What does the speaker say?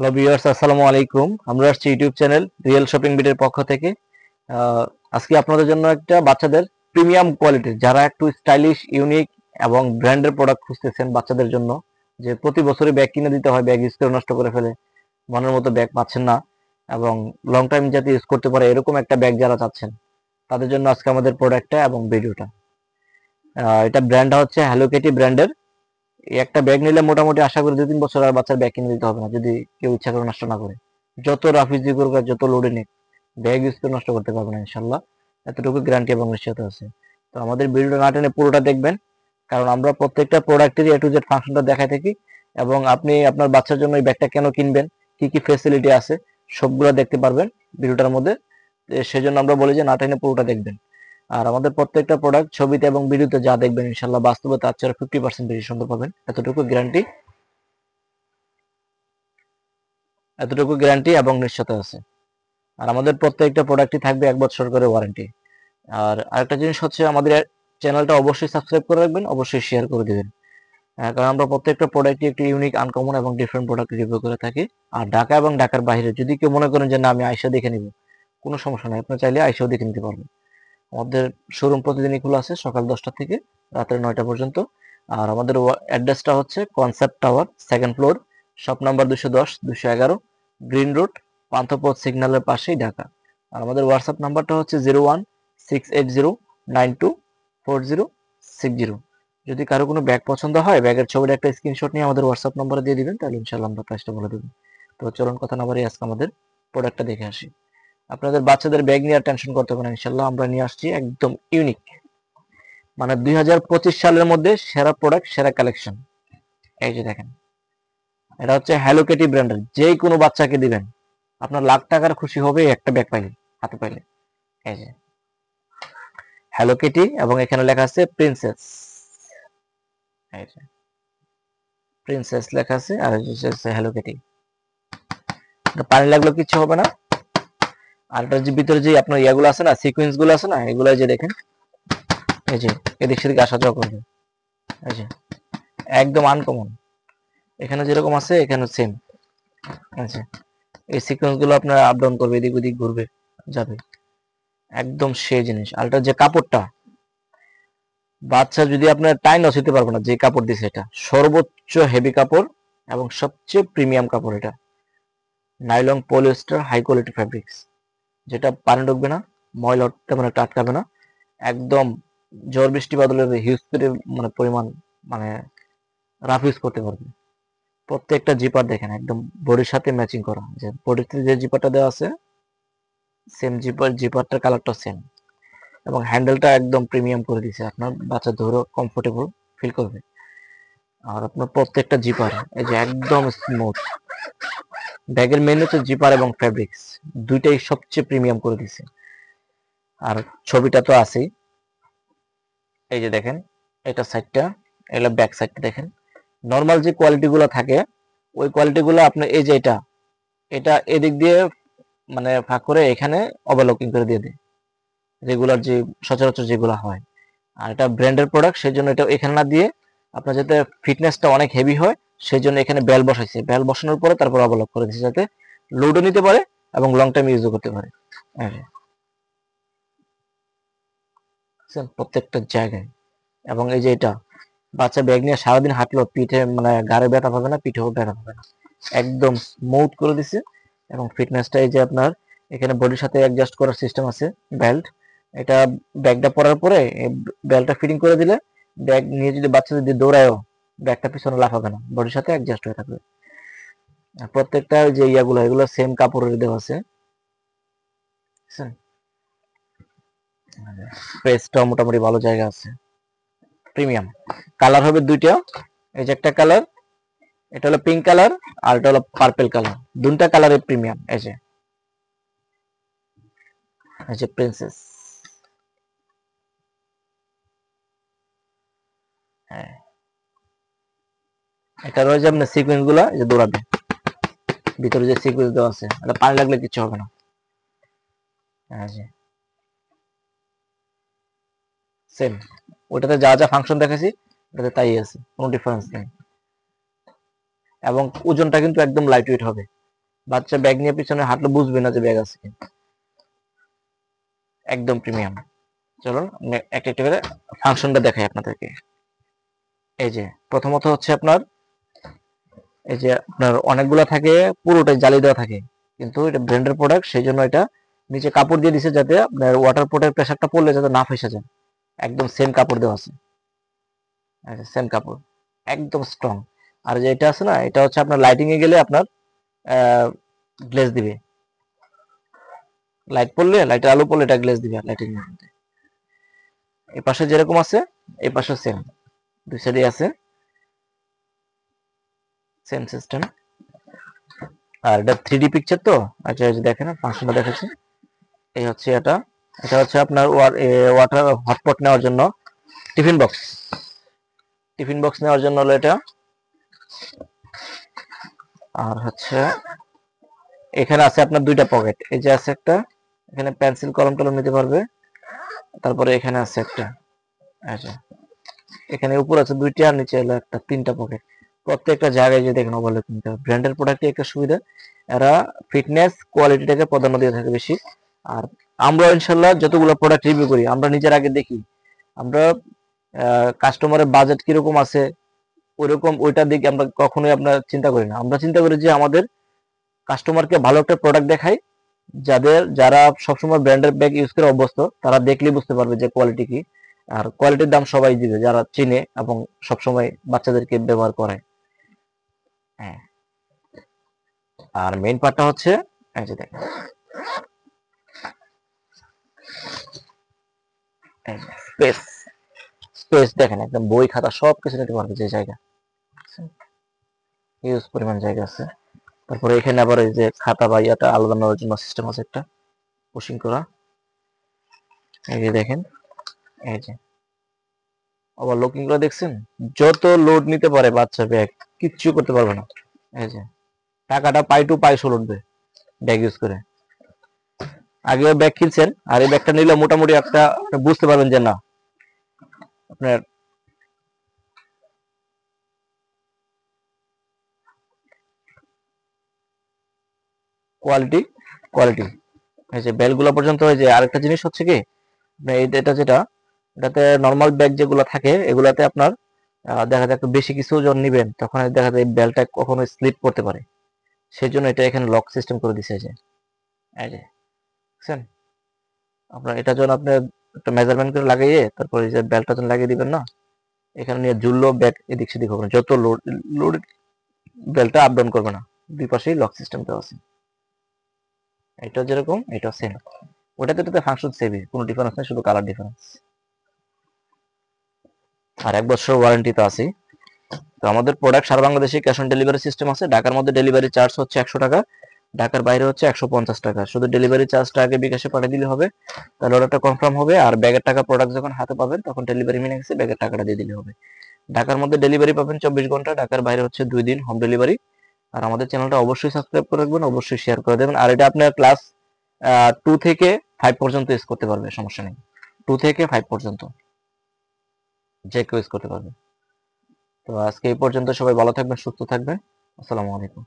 Hello viewers, আসসালামু আলাইকুম। আমরা আসছি ইউটিউব চ্যানেল রিয়েল শপিং বিটের পক্ষ থেকে। আজকে আপনাদের জন্য একটা বাচ্চাদের প্রিমিয়াম কোয়ালিটির, যারা একটু স্টাইলিশ, ইউনিক এবং ব্র্যান্ডের প্রোডাক্ট খুঁজতেছেন বাচ্চাদের জন্য, যে প্রতি বছরই ব্যাগ কিনে দিতে হয়, ব্যাগ ইউজ করে নষ্ট করে ফেলে, মনের মতো ব্যাগ পাচ্ছেন না এবং লং টাইম যাতে ইউজ করতে পারে এরকম একটা ব্যাগ যারা চাচ্ছেন, তাদের জন্য আজকে আমাদের প্রোডাক্টটা এবং ভিডিওটা। এটা ব্র্যান্ড হচ্ছে হ্যালো কিটি ব্র্যান্ডের। এই একটা ব্যাগ নিলে মোটামুটি আশা করি 2-3 বছর আর বাচ্চার ব্যাগ কিনে দিতে হবে না, যদি কেউ ইচ্ছা করে নষ্ট না করে। যত রাফ ইউজ করুক আর যত লোডে নিক, ব্যাগ ইউজ করে নষ্ট করতে পারবে না ইনশাল্লাহ, এতটুকু গ্যারান্টি এবং নিশ্চয়তা আছে। তো আমাদের ভিডিওটা না টেনে পুরোটা দেখবেন, কারণ আমরা প্রত্যেকটা প্রোডাক্টেরই এ টু জেড ফাংশনটা দেখাই থাকি, এবং আপনি আপনার বাচ্চার জন্য এই ব্যাগটা কেন কিনবেন, কি কি ফেসিলিটি আছে, সবগুলো দেখতে পারবেন ভিডিওটার মধ্যে। সেজন্য আমরা বলি যে না টেনে পুরোটা দেখবেন। আর আমাদের প্রত্যেকটা প্রোডাক্ট ছবিতে এবং ভিডিওতে যা দেখবেন ইনশাল্লাহ বাস্তবে তার চেয়ে 50% বেশি সুন্দর পাবেন, এতটুকু গ্যারান্টি এবং নিশ্চয়তা আছে। আর আমাদের প্রত্যেকটা প্রোডাক্টই থাকবে 1 বছর করে ওয়ারেন্টি। আর আরেকটা জিনিস হচ্ছে, আমাদের চ্যানেলটা অবশ্যই সাবস্ক্রাইব করে রাখবেন, অবশ্যই শেয়ার করে দিবেন। কারণ আমরা প্রত্যেকটা প্রোডাক্টই একটি ইউনিক, আনকমন এবং ডিফারেন্ট প্রোডাক্ট রিভিউ করে থাকি। আর ঢাকা এবং ঢাকার বাইরে যদি কেউ মনে করেন যে না আমি আইসা দেখে নিব, কোনো সমস্যা নাই, আপনি চাইলে আইসাও দেখে নিতে পারবেন। আমাদের শোরুম প্রতিদিনই খোলা আছে, সকাল 10টা থেকে রাতের 9টা পর্যন্ত। আর আমাদের অ্যাড্রেসটা হচ্ছে concept tower, 2nd floor, shop number 210-211, green road, Panthapath সিগন্যালের পাশেই, ঢাকা। আর আমাদের হোয়াটসঅ্যাপ নাম্বারটা হচ্ছে 0168092406 যদি কারো কোনো ব্যাগ পছন্দ হয়, ব্যাগের ছবির একটা স্ক্রিনশট নিয়ে আমাদের হোয়াটসঅ্যাপ নাম্বারে দিয়ে দিবেন, তাহলে ইনশাল্লাহ আমরা প্রাইসটা বলে দেবো। তো চলুন কথা না বাড়িয়ে আজকে আমাদের প্রোডাক্টটা দেখে আসি। আপনাদের বাচ্চাদের ব্যাগ নিয়ে আর টেনশন করতে হবে না ইনশাল্লাহ, আমরা নিয়ে আসছি একদম ইউনিক, মানে 2025 সালের মধ্যে সেরা প্রোডাক্ট, সেরা কালেকশন। এই যে দেখেন, এটা হচ্ছে হ্যালো কিটি ব্র্যান্ডের, যে কোনো বাচ্চাকে দিবেন আপনার লাখ টাকার খুশি হবে একটা ব্যাগ পাইলে, হাতে পাইলে। এই যে হ্যালো কিটি, এবং এখানে লেখা আছে প্রিন্সেস। এই যে প্রিন্সেস লেখা আছে, আর হ্যালো কিটি। পানি লাগলো কিছু হবে না। আর এটার যে ভিতরে যে আপনার ইয়াগুলো আছে না, সিকোয়েন্স গুলো আছে না, এগুলো যে দেখেন, এই যে এদিক সেদিক আসা যাওয়া করবে। এই যে একদম আনকমন, এখানে যেরকম আছে এখানে সেম আছে। এই সিকোয়েন্স গুলো আপনার আপ ডাউন করবে, এদিক ওদিক ঘুরবে, যাবে, একদম সেই জিনিস। আর এটা যে কাপড়টা, বাচ্চা যদি আপনার টাই লস হতে পারবে না, যে কাপড় দিছে এটা সর্বোচ্চ হেভি কাপড় এবং সবচেয়ে প্রিমিয়াম কাপড়। এটা nylon polyester high quality fabrics, যেটা পানি ঢুকবে না, ময়লা তেমন একটা আটকাবে না, একদম ঝড় বৃষ্টি বাদলের হিউজ মানে পরিমাণ, মানে রাফ ইউজ করতে পারবে। প্রত্যেকটা জিপার দেখেন একদম বডির সাথে ম্যাচিং করা, যে বডিতে যে জিপারটা দেওয়া আছে সেম জিপারটার কালারটা সেম, এবং হ্যান্ডেলটা একদম প্রিমিয়াম করে দিয়েছে, আপনার বাচ্চা ধরে কমফোর্টেবল ফিল করবে। আর আপনার প্রত্যেকটা জিপার এই যে একদম স্মুথ। ব্যাগের মেন হচ্ছে জিপার এবং ফ্যাব্রিক্স, দুইটাই সবচেয়ে প্রিমিয়াম করে দিয়েছে। আর ছবিটা তো আছেই, এই যে দেখেন, এটা সাইডটা, এটা ব্যাক সাইডটা দেখেন। নর্মাল যে কোয়ালিটি গুলো থাকে, ওই কোয়ালিটি গুলো আপনার এই যে এটা এটা এদিক দিয়ে মানে ফাঁক করে এখানে ওভারলকিং করে দিয়ে দেয়, রেগুলার যে সচরাচর যেগুলো হয়। আর এটা ব্র্যান্ডের প্রোডাক্ট, সেই জন্য এটা এখানে না দিয়ে আপনার যাতে ফিটনেসটা অনেক হেভি হয়, সেই জন্য এখানে বেল বসাইছে, বেল বসানোর পরে তারপর ওভারলক করে দিচ্ছে, যাতে লোডও নিতে পারে এবং লং টাইম ইউজও করতে পারে। প্রত্যেকটা জায়গায়। এবং এই যে এটা, বাচ্চা ব্যাগ নিয়ে সারাদিন হাঁটলো, পিঠে মানে ঘাড়ে ব্যথা পাবে না, পিঠেও ব্যথা পাবে না, একদম স্মুথ করে দিছে। এবং ফিটনেসটা এই যে আপনার এখানে বডির সাথে অ্যাডজাস্ট করার সিস্টেম আছে, বেল্ট। এটা ব্যাগটা পরার পরে বেল্টটা ফিটিং করে দিলে, ব্যাগ নিয়ে যদি বাচ্চা যদি দৌড়ায়ও, ব্যাগটা পিছনে লাফাবে না, বডির সাথে অ্যাডজাস্ট হয়ে থাকবে। আর প্রত্যেকটা যে ইয়াগুলো, এগুলো সেম কাপড়ের দেওয়া আছে। প্রেসটাও মোটামুটি ভালো জায়গা আছে, প্রিমিয়াম। কালার হবে দুইটা, এই যে একটা কালার, এটা হলো পিঙ্ক কালার, আর এটা হলো পার্পল কালার, দুটো কালারে প্রিমিয়াম। এই যে প্রিন্সেস, হ্যাঁ, এটা রয়েছে আপনার সিকোয়েন্স গুলা, এই যে দৌড়াবে, ভিতরে যে সিকোয়েন্স দেওয়া আছে, এটা পানি লাগলে কিছু হবে না। সেম ওটাতে যা যা ফাংশন দেখাচ্ছি, এটাতে তাই আছে, কোনো ডিফারেন্স নেই। এবং ওজনটা কিন্তু একদম লাইট ওয়েট হবে, বাচ্চা ব্যাগ নিয়ে পিছনে হাঁটলে বুঝবে না যে ব্যাগ আছে, একদম প্রিমিয়াম। চলুন একটা একটা করে ফাংশনটা দেখাই আপনাদেরকে। এই যে প্রথমত হচ্ছে আপনার, এই যে আপনার অনেকগুলো থাকে পুরোটাই জালি দেওয়া থাকে, কিন্তু এটা ব্র্যান্ডের প্রোডাক্ট, সেই জন্য এটা নিচে কাপড় দিয়ে দিছে যাতে আপনার ওয়াটার প্রোটেক্ট প্রেসারটা পড়লে যাতে না ফেসে যায়। একদম সেম কাপড় দেওয়া আছে, সেম কাপড়, একদম স্ট্রং। আর যে এটা আছে না, এটা হচ্ছে আপনার লাইটিং এ গেলে আপনার গ্লেজ দিবে, লাইট পড়লে, লাইটের আলো পড়লে এটা গ্লেজ দিবে লাইটিং এর মধ্যে। এই পাশে যেরকম আছে এই পাশে সেম, দুই সাইডে আছে সেম সিস্টেম। আর এটা 3D পিকচার তো, আচ্ছা এই যে দেখেন ফাংশনটা দেখাচ্ছি। এই হচ্ছে এটা, এটা হচ্ছে আপনার ওয়াটার হটপট নেওয়ার জন্য টিফিন বক্স, টিফিন বক্স নেওয়ার জন্য হলো এটা। আর হচ্ছে এখানে আছে আপনার দুইটা পকেট, এই যে আছে একটা, এখানে পেন্সিল কলম টলম নিতে পারবে। তারপরে এখানে আছে একটা, আচ্ছা এখানে উপর আছে দুইটা আর নিচে হলো একটা, তিনটা পকেট। প্রত্যেকটা জায়গায় যে দেখেন ওভারলোড নিতে হবে। ব্র্যান্ডের প্রোডাক্টে একটা সুবিধা, এরা ফিটনেস কোয়ালিটিটাকে প্রাধান্য দিয়ে থাকে বেশি। আর আমরা ইনশাল্লাহ যতগুলো প্রোডাক্ট রিভিউ করি আমরা নিজের আগে দেখি, আমরা কাস্টমারের বাজেট কিরকম আছে ওইরকম ওইটার দিকে আমরা কখনোই আপনার চিন্তা করি না। আমরা চিন্তা করি যে আমাদের কাস্টমারকে ভালো একটা প্রোডাক্ট দেখাই, যারা সবসময় ব্র্যান্ডের ব্যাগ ইউজ করে অভ্যস্ত তারা দেখলেই বুঝতে পারবে যে কোয়ালিটি কি। আর কোয়ালিটির দাম সবাই দিবে যারা চিনে এবং সবসময় বাচ্চাদেরকে ব্যবহার করে। হ্যাঁ, আর মেইন পার্টটা হচ্ছে এই যে দেখেন, স্পেস, স্পেস দেখেন একদম বই খাতা সবকিছু নিতে পারবে যে জায়গা, হিউজ পরিমাণ জায়গা আছে। তারপরে এখানে আবার এই যে খাতা বা ইয়াটা আলাদা নেওয়ার জন্য সিস্টেম আছে একটা, পুশিং করা। এই যে দেখেন, এই যে আবার লকিং গুলো দেখছেন, যত লোড নিতে পারে বাচ্চা ব্যাগ কিচ্ছু করতে পারবে না। এই যে টাকাটা পাই টু পাই সোল উঠবে ব্যাগ ইউজ করে। আগেও ব্যাগ কিনছেন আর এই ব্যাগটা নিলে মোটামুটি একটা আপনি বুঝতে পারবেন যে না আপনার কোয়ালিটি, কোয়ালিটি। এই যে বেলগুলো পর্যন্ত, এই যে আরেকটা জিনিস হচ্ছে কি, আপনার এটা যেটা, এটাতে নর্মাল ব্যাগ যেগুলো থাকে এগুলাতে আপনার দেখা যায় একটু বেশি কিছু যখন নিবেন তখন দেখা যায় বেলটা কখনো স্লিপ করতে পারে, সেই জন্য এটা এখানে লক সিস্টেম করে দিছে। এই যে বুঝছেন, আপনার এটা যখন আপনি একটা মেজারমেন্ট করে লাগিয়ে তারপরে এই যে বেলটা যখন লাগিয়ে দিবেন না, এখানে নিয়ে ঝুললো ব্যাগ এদিক সেদিক হবে না, যত লোড লোড বেলটা আপ ডাউন করবে না। দুই পাশেই লক সিস্টেম দেওয়া আছে, এটা যেরকম এটা সেম। ওটাতে এটাতে ফাংশন সেমই, কোনো ডিফারেন্স নেই, শুধু কালার ডিফারেন্স। আর 1 বছর ওয়ারেন্টি তো আছে। তো আমাদের প্রোডাক্ট সারা বাংলাদেশে ক্যাশ অন ডেলিভারি সিস্টেম আছে। ঢাকার মধ্যে ডেলিভারি চার্জ হচ্ছে 100 টাকা, ঢাকার বাইরে হচ্ছে 150 টাকা। শুধু ডেলিভারি চার্জটা আগে বিকাশে পাঠিয়ে দিলে হবে, তাহলে অর্ডারটা কনফার্ম হবে। আর ব্যাগের টাকা প্রোডাক্ট যখন হাতে পাবেন তখন ডেলিভারি মিনে গেছে ব্যাগের টাকাটা দিয়ে দিলে হবে। ঢাকার মধ্যে ডেলিভারি পাবেন 24 ঘন্টা, ঢাকার বাইরে হচ্ছে 2 দিন হোম ডেলিভারি। আর আমাদের চ্যানেলটা অবশ্যই সাবস্ক্রাইব করে রাখবেন, অবশ্যই শেয়ার করে দেবেন। আর এটা আপনার ক্লাস 2 থেকে 5 পর্যন্ত ইউজ করতে পারবে, সমস্যা নেই। 2 থেকে 5 পর্যন্ত যে কেউ ইউজ করতে পারবে। তো আজকে এই পর্যন্ত, সবাই ভালো থাকবেন, সুস্থ থাকবেন। আসসালামু আলাইকুম।